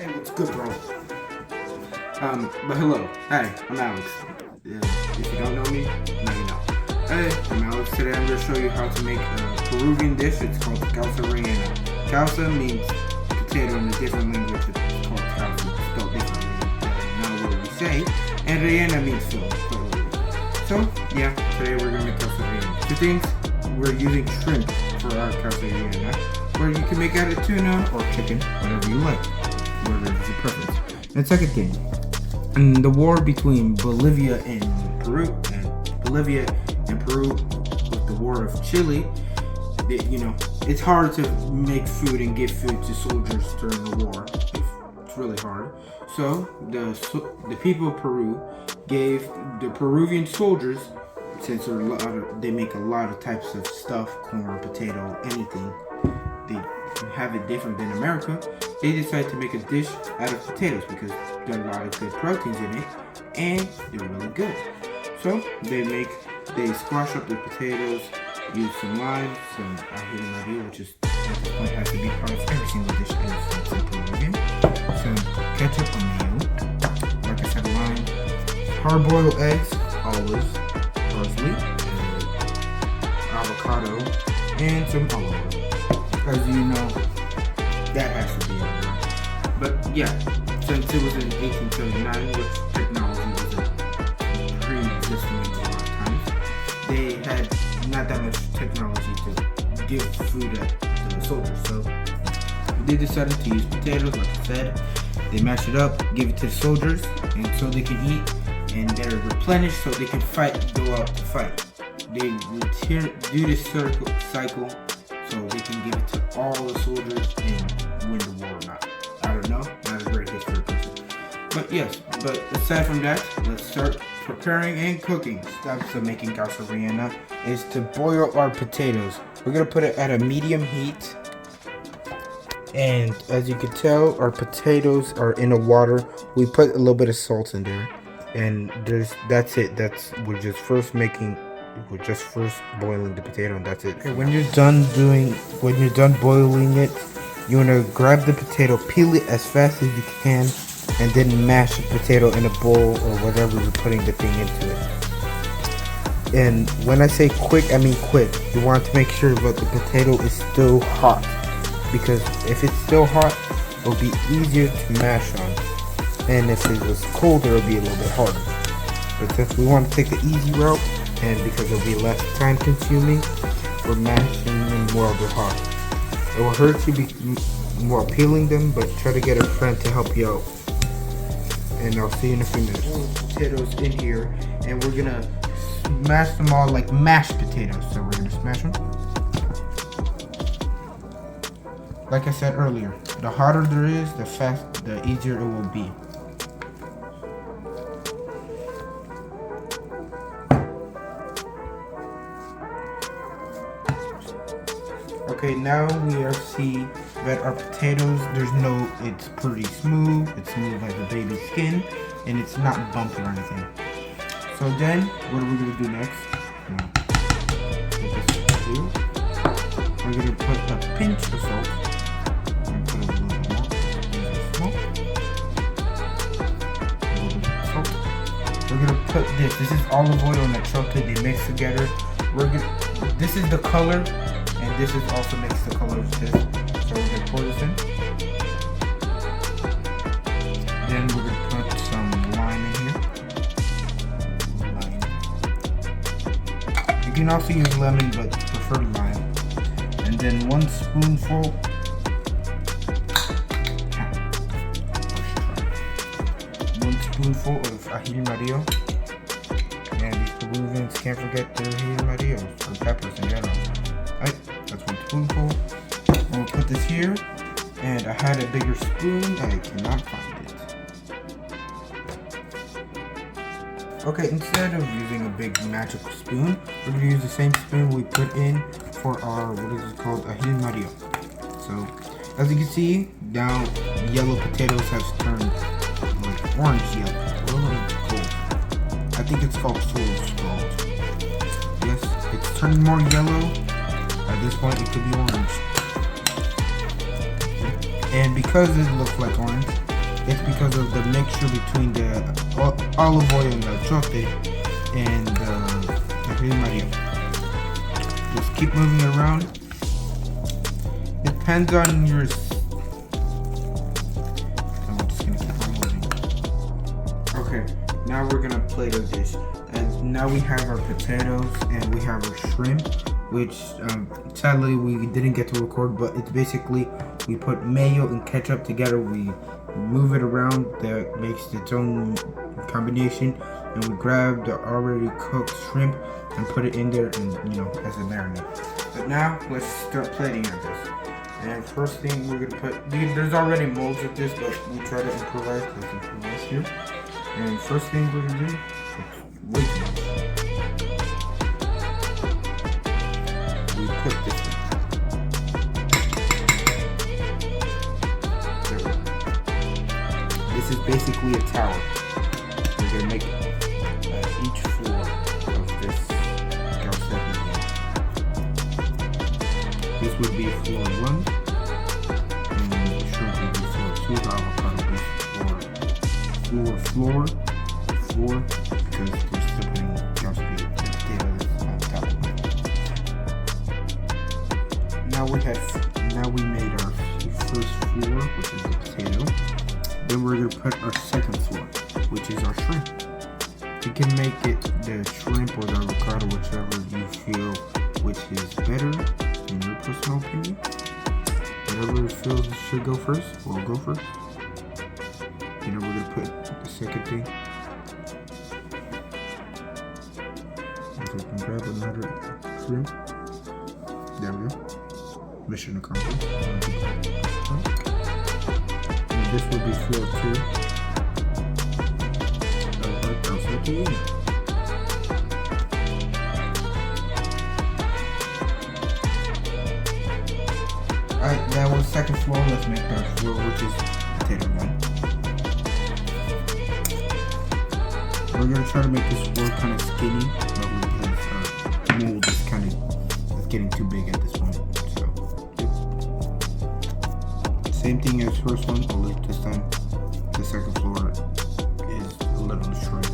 Hey, what's good, bro? But hello. Hi, I'm Alex. If you don't know me, now you know. Hey, I'm Alex. Today I'm going to show you how to make a Peruvian dish. It's called Causa Rellna. Causa means potato in a different language. It's called causa, spelled differently. Now what we say. And Rellena means filled. So, yeah, today we're going to make Causa Rellna. Two things, we're using shrimp for our Causa Rellna, or you can make out of tuna or chicken, whatever you like. Whatever is your preference. And second thing, in the war between Bolivia and Peru, with the war of Chile, it's hard to make food and give food to soldiers during the war. It's really hard. So the people of Peru gave the Peruvian soldiers, since they make a lot of types of stuff, corn, potato, anything, they have it different than America. They decided to make a dish out of potatoes because there are a lot of good proteins in it and they're really good. So they squash up the potatoes, use some lime, some ají maria, which is at this point has to be part of every single dish in Peruvian, some ketchup or mayo, like I said, lime, hard-boiled eggs, olives, parsley, avocado, and some olive oil. As you know, that has to be it. But yeah, since it was in 1879, which technology wasn't pre-existing a lot of times, they had not that much technology to give food to the soldiers. So they decided to use potatoes, like I said. They mash it up, give it to the soldiers, and so they can eat, and they're replenished so they can go out to fight. They do this cycle so they can give it to all the soldiers and win the war or not. I don't know, not a great history person. But yes, aside from that, let's start preparing and cooking. Steps of making Causa Rellna is to boil our potatoes. We're gonna put it at a medium heat. And as you can tell, our potatoes are in the water. We put a little bit of salt in there. And that's it. We're just first boiling the potato, and that's it. Okay, when you're done boiling it, you want to grab the potato, peel it as fast as you can, and then mash the potato in a bowl or whatever you're putting the thing into it. And when I say quick, I mean quick. You want to make sure that the potato is still hot, because if it's still hot, it'll be easier to mash on. And if it was colder, it'll be a little bit harder. But since we want to take the easy route, and because it'll be less time consuming, we're mashing them while they're hot. It will hurt you while peeling them, but try to get a friend to help you out. And I'll see you in a few minutes. Potatoes in here, and we're gonna smash them all like mashed potatoes. So we're gonna smash them. Like I said earlier, the hotter there is, the easier it will be. Okay, now we are see that our potatoes, it's pretty smooth. It's smooth like a baby skin, and it's not bumpy or anything. So then, what are we gonna do next? We're gonna put a pinch of salt. I'm gonna put a little bit more. A little bit of salt. We're gonna put this. This is olive oil and chocolate. They mix together. This is the color. And this is also makes the color of this. So we're gonna pour this in. Then we're gonna put some lime in here. You can also use lemon, but prefer lime. And then 1 spoonful. Of ají maria. And these Peruvians can't forget their ají maria or peppers in general. Alright, that's 1 spoonful. We'll put this here, and I had a bigger spoon, I cannot find it. Okay, instead of using a big magic spoon, we're going to use the same spoon we put in for our, ají maria. So, as you can see, now yellow potatoes have turned like orange yellow. It's cold. I think it's called fool's gold. Yes, it's turning more yellow. At this point, it could be orange. And because it looks like orange, It's because of the mixture between the olive oil and the chocolate and the cream Maria. Just keep moving it around. Depends on your. I'm just gonna keep on moving. Okay, now we're gonna plate our dish. And now we have our potatoes and we have our shrimp, which sadly we didn't get to record, but it's basically we put mayo and ketchup together. We move it around, that makes its own combination, and we grab the already cooked shrimp and put it in there, and as a marinade. But now let's start plating on this. And first thing we're gonna put, there's already molds of this, but we try to improvise. Let's improvise here. And first thing we're gonna do, wait. We put this in. This is basically a tower. We're gonna make each floor of this Causa Rellna. This would be floor 1, and the shrimp would be floor 2. The avocado would be floor 4, because we're still putting Causa Rellna potatoes on top of it. Now we made our first floor, which is the potato. Then we're going to put our second floor, which is our shrimp. You can make it the shrimp or the avocado, whichever you feel which is better in your personal opinion. Whatever feels should go first, will go first. We're going to put the second thing. If we can grab another shrimp. There we go. Mission accomplished. This will be floor 2 of our Causa Rellna. Alright, that was second floor. Let's make third floor, which is potato 1. We're gonna try to make this floor kind of skinny, but because our mold is getting too big at this point. Same thing as first one, only this time the second floor is a little shrimp.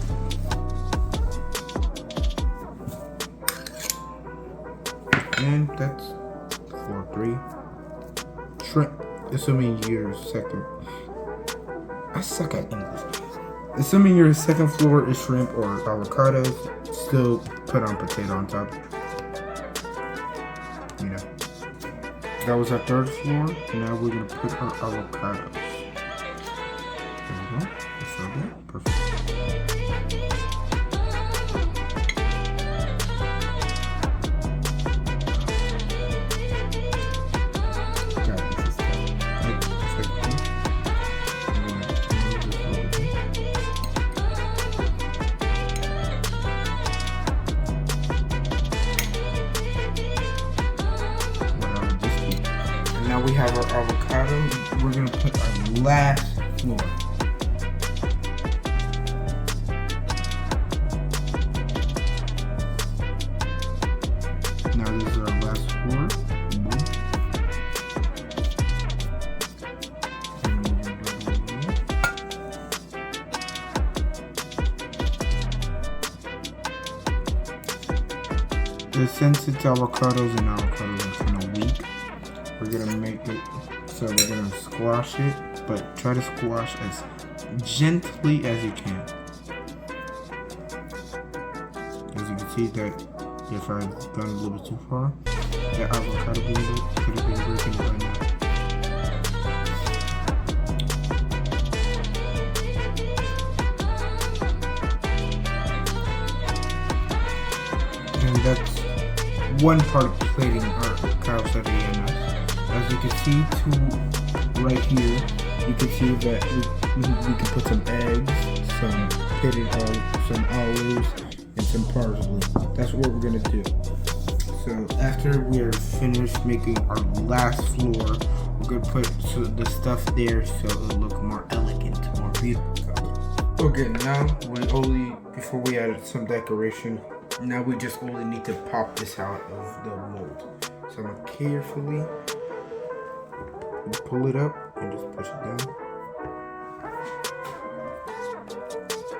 And that's floor 3. Shrimp, assuming your second. I suck at English. Assuming your second floor is shrimp or avocados, still put on potato on top. That was our third floor. Now we're gonna put our avocados. There we go. That's all good. Perfect. Now we have our avocado. We're gonna put our last floor. Now this is our last floor. Since it's avocados and avocados are kind of weak, we're gonna make it so we're gonna squash it, but try to squash as gently as you can. As you can see that if I've gone a little bit too far, the avocado could have been breaking by now. And that's one part of plating our Causa Rellna. As you can see right here, you can see that we can put some eggs, some some olives, and some parsley. That's what we're gonna do. So after we are finished making our last floor, we're gonna put the stuff there so it'll look more elegant, more beautiful. Okay, now before we added some decoration, now we just only need to pop this out of the mold. So I'm gonna carefully pull it up and just push it down.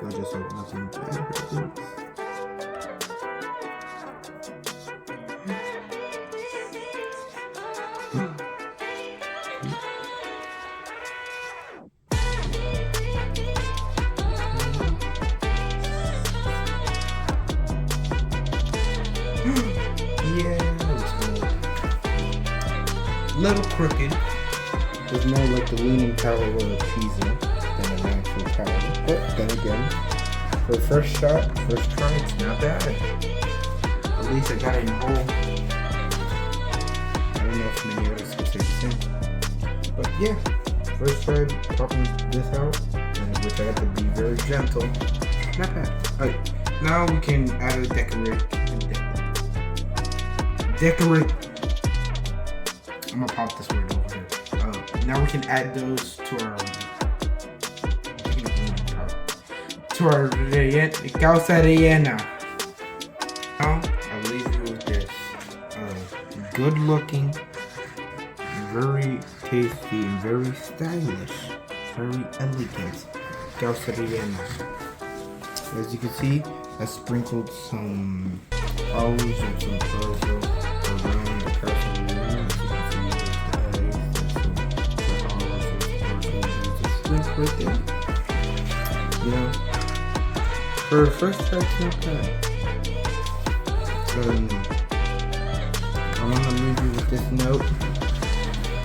I just hope nothing bad happens. Yeah, it's little crooked. It's more like the leaning tower of Pisa than an actual tower. But then again, for first shot, first try, it's not bad. At least I got it in whole. I don't know if many others could say the same. But yeah, first try popping this out, which I have to be very gentle. Not bad. Alright, now we can add a decorate. I'm gonna pop this word over here. Now we can add those to our Causa Rellna. Now I'll leave you with this good looking, very tasty, and very stylish, very elegant Causa Rellna. As you can see, I sprinkled some olives and some pearls around the Causa Rellna. Right there. Yeah. For a first try, it's not bad. I want to leave you with this note.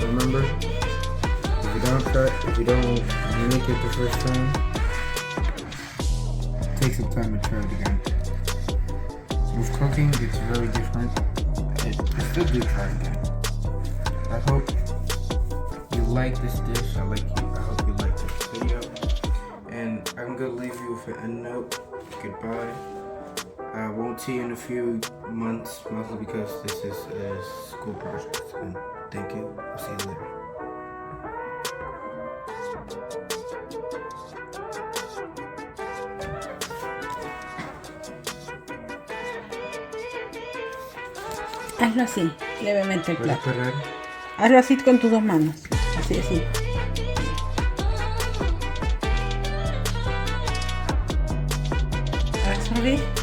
Remember, if you don't make it the first time, take some time and try it again. With cooking, it's very different. It's still do try it again. I hope you like this dish. I hope you like this video. And I'm gonna leave you with an end note. Goodbye. I won't see you in a few months, mostly because this is a school project. And thank you. I'll see you later. Hazlo así, levemente el ¿Puedes plato. parar? Hazlo así con tus dos manos. Así, así. Ahora sonríe.